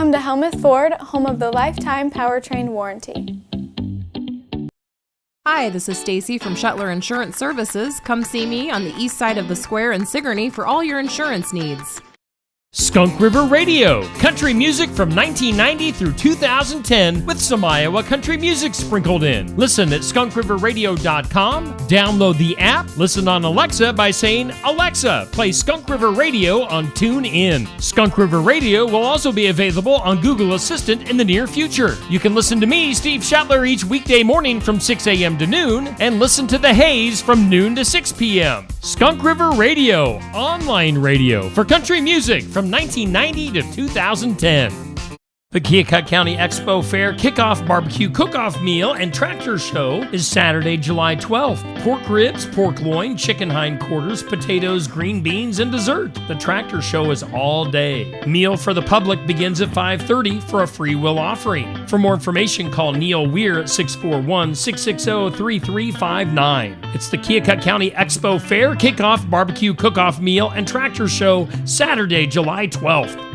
Welcome to Helmuth Ford, home of the lifetime powertrain warranty. Hi, this is Stacy from Shuttler Insurance Services. Come see me on the east side of the square in Sigourney for all your insurance needs. Skunk River Radio, country music from 1990 through 2010 with some Iowa country music sprinkled in. Listen at skunkriverradio.com, download the app, listen on Alexa by saying, Alexa, play Skunk River Radio on TuneIn. Skunk River Radio will also be available on Google Assistant in the near future. You can listen to me, Steve Shuttler, each weekday morning from 6 a.m. to noon and listen to The Haze from noon to 6 p.m. Skunk River Radio, online radio for country music from 1990 to 2010. The Keokuk County Expo Fair Kickoff Barbecue Cook-Off Meal and Tractor Show is Saturday, July 12th. Pork ribs, pork loin, chicken hindquarters, potatoes, green beans, and dessert. The Tractor Show is all day. Meal for the public begins at 5:30 for a free will offering. For more information, call Neil Weir at 641-660-3359. It's the Keokuk County Expo Fair Kickoff Barbecue Cook-Off Meal and Tractor Show, Saturday, July 12th.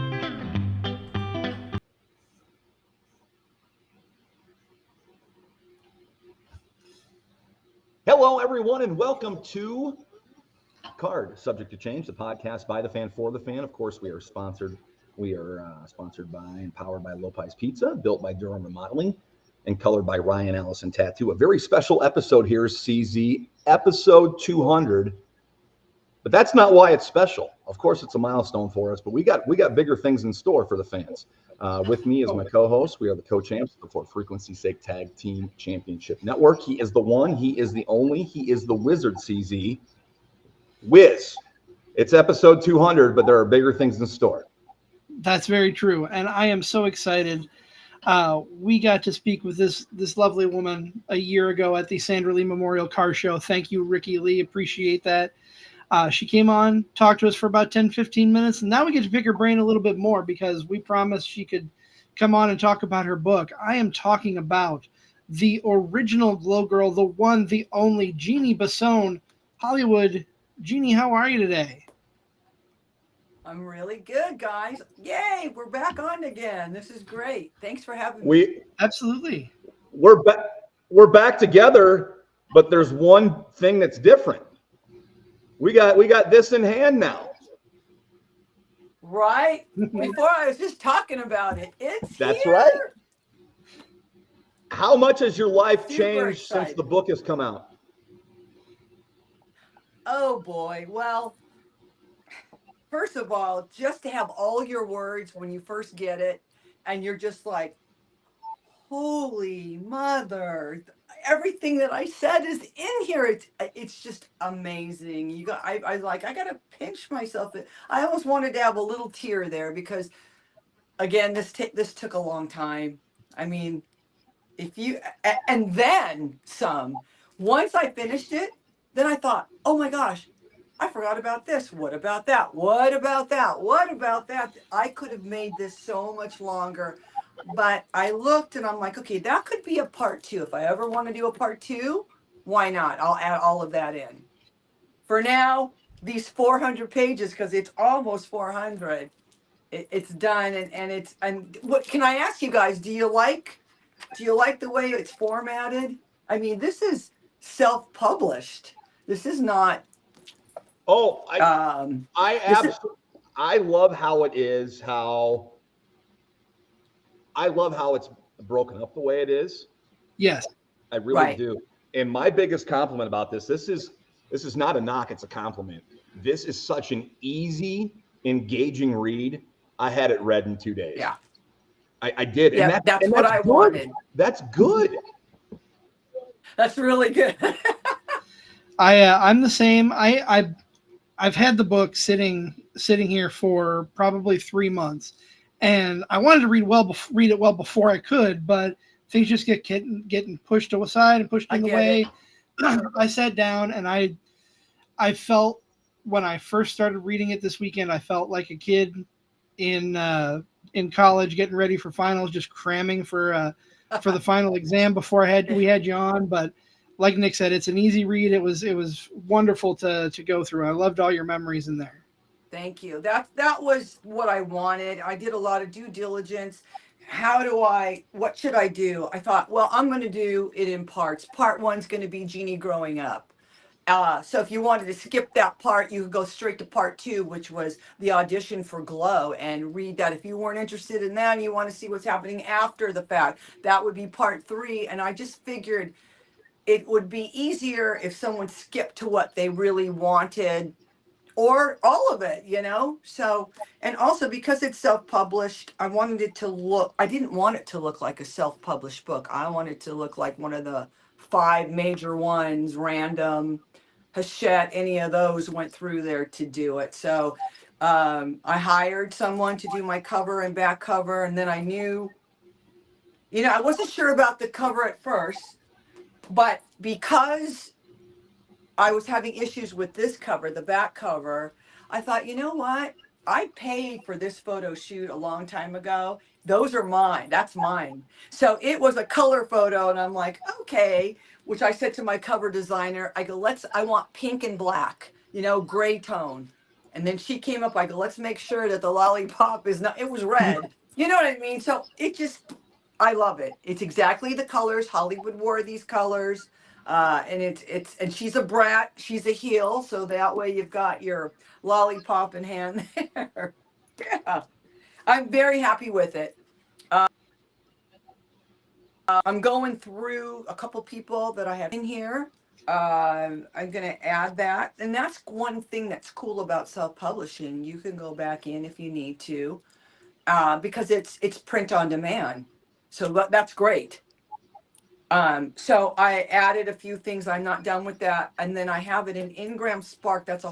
Hello, everyone, and welcome to Card Subject to Change, the podcast by the fan for the fan. Of course, we are sponsored. We are sponsored by and powered by Lopez Pizza, built by Durham Remodeling, and colored by Ryan Allison Tattoo. A very special episode here, CZ, episode 200. But that's not why it's special. Of course, it's a milestone for us, but we got bigger things in store for the fans. With me is my co-host. We are the co-champs of the For Frequency's Sake Tag Team Championship Network. He is the one. He is the only. He is the wizard, CZ. Wiz. It's episode 200, but there are bigger things in store. That's very true, and I am so excited. We got to speak with this lovely woman a year ago at the Sandra Lee Memorial Car Show. Thank you, Ricky Lee. Appreciate that. She came on, talked to us for about 10, 15 minutes, and now we get to pick her brain a little bit more because we promised she could come on and talk about her book. I am talking about the original Glow Girl, the one, the only, Jeannie Bassone, Hollywood. Jeannie, how are you today? I'm really good, guys. Yay, we're back on again. This is great. Thanks for having me. Absolutely. We're back together, but there's one thing that's different. We got this in hand now. Right? Before I was just talking about it. That's here. Right. How much has your life Super changed excited. since the book has come out? Oh boy. Well, first of all, just to have all your words when you first get it, and you're just like, holy mother. Everything that I said is in here. It's just amazing. I gotta pinch myself. I almost wanted to have a little tear there because, again, this took a long time. I mean, and then some. Once I finished it, then I thought, oh my gosh, I forgot about this. What about that? What about that? What about that? I could have made this so much longer. But I looked and I'm like, okay, that could be a part 2. If I ever want to do a part 2, why not? I'll add all of that in. For now, these 400 pages, because it's almost 400, it's done. And what can I ask you guys? Do you like the way it's formatted? I mean, this is self-published. This is not. Oh, I love how it is. I love how it's broken up the way it is. Yes, I really do. And my biggest compliment about this is not a knock, it's a compliment. This is such an easy, engaging read. I had it read in 2 days. Yeah. I did. Yeah, And that's what I wanted. That's good. That's really good. I'm the same. I've had the book sitting here for probably 3 months. And I wanted to read it well before I could, but things just getting pushed aside and pushed in the way. I sat down and I felt when I first started reading it this weekend, I felt like a kid in college getting ready for finals, just cramming for the final exam before we had you on. But like Nick said, it's an easy read. It was wonderful to go through. I loved all your memories in there. Thank you. That was what I wanted. I did a lot of due diligence. What should I do? I thought, well, I'm going to do it in parts. Part one's going to be Jeannie growing up. So if you wanted to skip that part, you could go straight to part two, which was the audition for Glow, and read that. If you weren't interested in that and you want to see what's happening after the fact, that would be part three. And I just figured it would be easier if someone skipped to what they really wanted, or all of it, So, and also because it's self-published, I didn't want it to look like a self-published book. I wanted it to look like one of the 5 major ones, Random, Hachette, any of those went through there to do it. So I hired someone to do my cover and back cover. And then I knew, I wasn't sure about the cover at first, but because I was having issues with this cover, the back cover, I thought, you know what? I paid for this photo shoot a long time ago. Those are mine. That's mine. So it was a color photo. And I'm like, okay, which I said to my cover designer, I go, I want pink and black, gray tone. And then she came up, I go, let's make sure that the lollipop it was red. You know what I mean? So I love it. It's exactly the colors. Hollywood wore these colors. And she's a brat, she's a heel, so that way you've got your lollipop in hand there. Yeah, I'm very happy with it. I'm going through a couple people that I have in here. I'm going to add that, and that's one thing that's cool about self-publishing. You can go back in if you need to, because it's print on demand, so that's great. So I added a few things. I'm not done with that. And then I have it in Ingram Spark. That's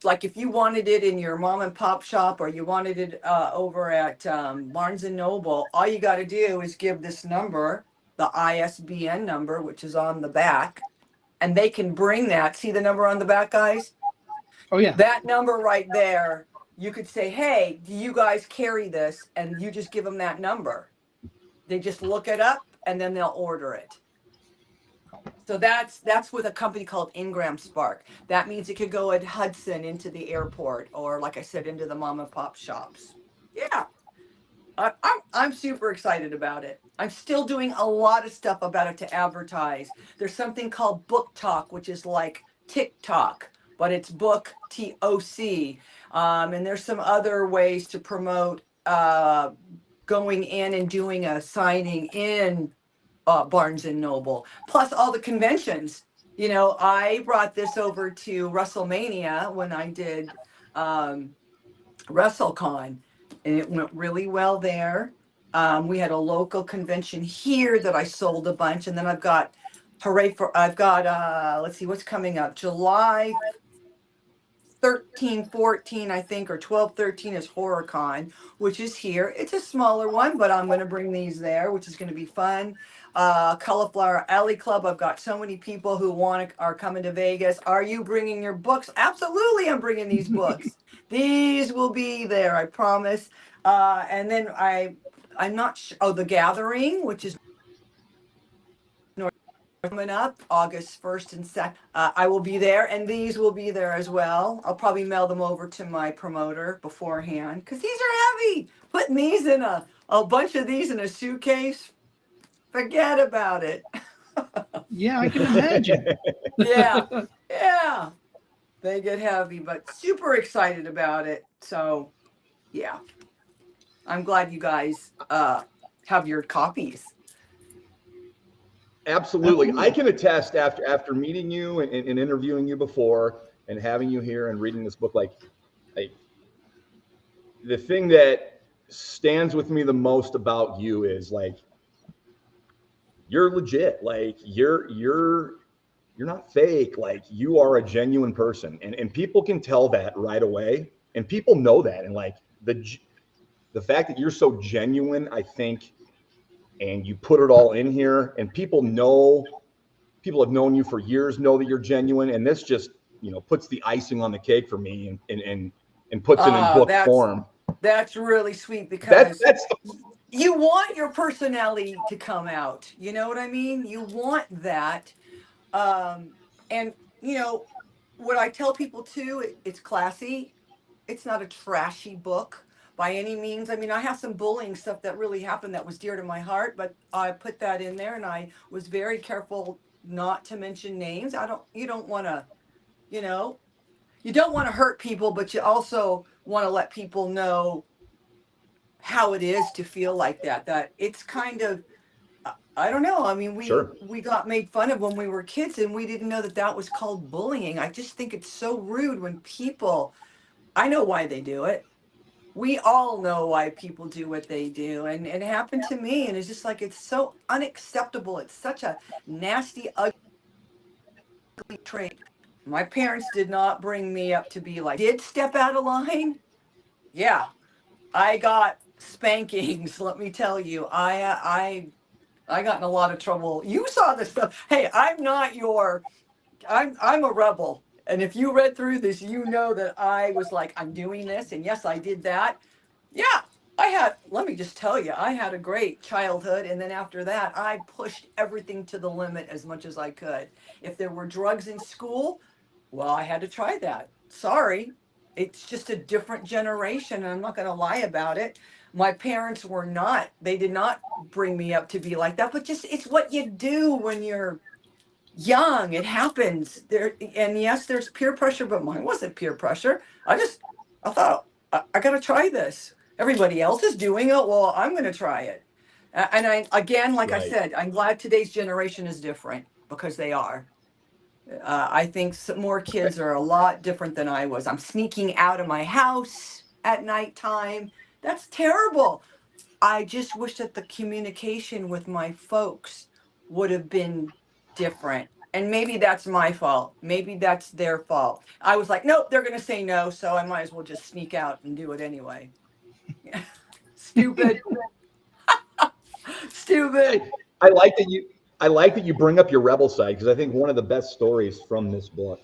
like if you wanted it in your mom and pop shop, or you wanted it over at Barnes and Noble, all you got to do is give this number, the ISBN number, which is on the back, and they can bring that. See the number on the back, guys? Oh, yeah. That number right there, you could say, hey, do you guys carry this? And you just give them that number. They just look it up and then they'll order it. So that's with a company called Ingram Spark. That means it could go at Hudson into the airport, or like I said, into the mom and pop shops. Yeah, I'm super excited about it. I'm still doing a lot of stuff about it to advertise. There's something called Book Talk, which is like TikTok, but it's Book TOC. And there's some other ways to promote going in and doing a signing in Barnes and Noble, plus all the conventions. I brought this over to WrestleMania when I did WrestleCon, and it went really well there. We had a local convention here that I sold a bunch, and then I've got let's see what's coming up, July 13, 14, I think, or 12, 13 is HorrorCon, which is here. It's a smaller one, but I'm going to bring these there, which is going to be fun. Cauliflower Alley Club. I've got so many people who are coming to Vegas. Are you bringing your books? Absolutely, I'm bringing these books. These will be there, I promise. And then I'm not sure. Oh, The Gathering, which is coming up August 1st and 2nd. I will be there, and these will be there as well. I'll probably mail them over to my promoter beforehand, because these are heavy. Putting these in a bunch of these in a suitcase, forget about it. Yeah, I can imagine. Yeah, they get heavy, but super excited about it. So yeah, I'm glad you guys have your copies. Absolutely. I can attest after meeting you and interviewing you before and having you here and reading this book, like the thing that stands with me the most about you is like, you're legit. Like you're not fake. Like you are a genuine person, and people can tell that right away, and people know that. And like the fact that you're so genuine, I think, and you put it all in here, and people have known you for years, know that you're genuine, and this just puts the icing on the cake for me, and puts it in book form. That's really sweet, because you want your personality to come out. You know what I mean? You want that, and what I tell people too, it's classy. It's not a trashy book by any means. I mean, I have some bullying stuff that really happened that was dear to my heart, but I put that in there and I was very careful not to mention names. You don't want to, you know, you don't want to hurt people, but you also want to let people know how it is to feel like that it's kind of, I don't know. I mean, Sure. we got made fun of when we were kids and we didn't know that was called bullying. I just think it's so rude when people, I know why they do it. We all know why people do what they do. And it happened to me. And it's just like, it's so unacceptable. It's such a nasty, ugly trait. My parents did not bring me up to be like, did step out of line? Yeah, I got spankings. Let me tell you, I got in a lot of trouble. You saw this stuff. Hey, I'm a rebel. And if you read through this, you know that I was like, I'm doing this. And yes, I did that. Yeah, let me just tell you, I had a great childhood. And then after that, I pushed everything to the limit as much as I could. If there were drugs in school, well, I had to try that. Sorry. It's just a different generation. And I'm not going to lie about it. My parents they did not bring me up to be like that, but just, it's what you do when you're young. It happens there. And yes, there's peer pressure, but mine wasn't peer pressure. I thought I got to try this. Everybody else is doing it. Well, I'm going to try it. And like I Right. said, I'm glad today's generation is different because they are. I think some more kids are a lot different than I was. I'm sneaking out of my house at nighttime. That's terrible. I just wish that the communication with my folks would have been different. And maybe that's my fault. Maybe that's their fault. I was like, nope, they're going to say no. So I might as well just sneak out and do it anyway. Stupid. Stupid. I like that you bring up your rebel side, because I think one of the best stories from this book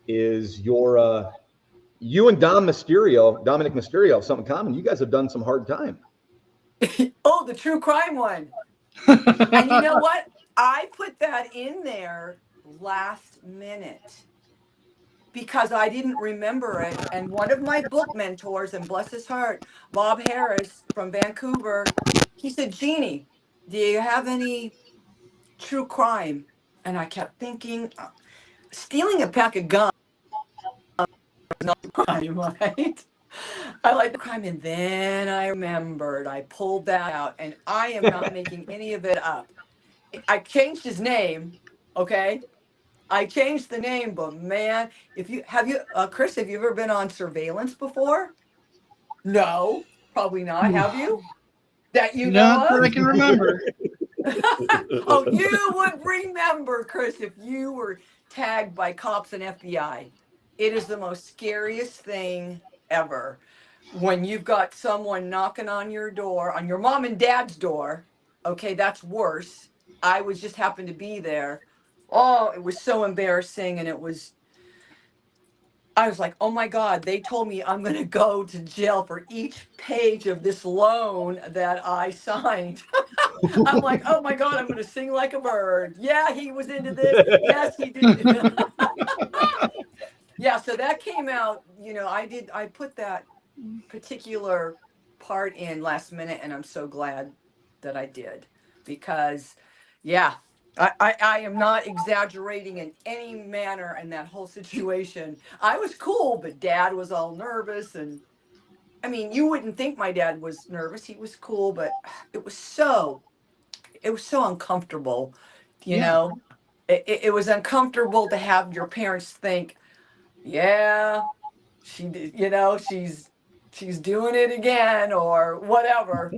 is you and Dominic Mysterio have something common. You guys have done some hard time. Oh, the true crime one. And you know what? I put that in there last minute because I didn't remember it. And one of my book mentors, and bless his heart, Bob Harris from Vancouver, he said, Jeannie, do you have any true crime? And I kept thinking, stealing a pack of gum is not a crime, right? I like the crime. And then I remembered, I pulled that out, and I am not making any of it up. I changed his name. Okay. I changed the name, but man, Chris, have you ever been on surveillance before? No, probably not. Have you? That you know Not that I of? can remember. Oh, you would remember, Chris, if you were tagged by cops and FBI. It is the most scariest thing ever. When you've got someone knocking on your door, on your mom and dad's door. Okay, that's worse. I was just happened to be there. Oh, it was so embarrassing. And I was like, oh my God, they told me I'm going to go to jail for each page of this loan that I signed. I'm like, oh my God, I'm going to sing like a bird. Yeah, he was into this. Yes, he did. Yeah, so that came out, I put that particular part in last minute, and I'm so glad that I did because, yeah, I am not exaggerating in any manner in that whole situation. I was cool, but Dad was all nervous. And I mean, you wouldn't think my dad was nervous. He was cool, but it was so uncomfortable, you Yeah. know. It was uncomfortable to have your parents think, yeah, she's doing it again or whatever,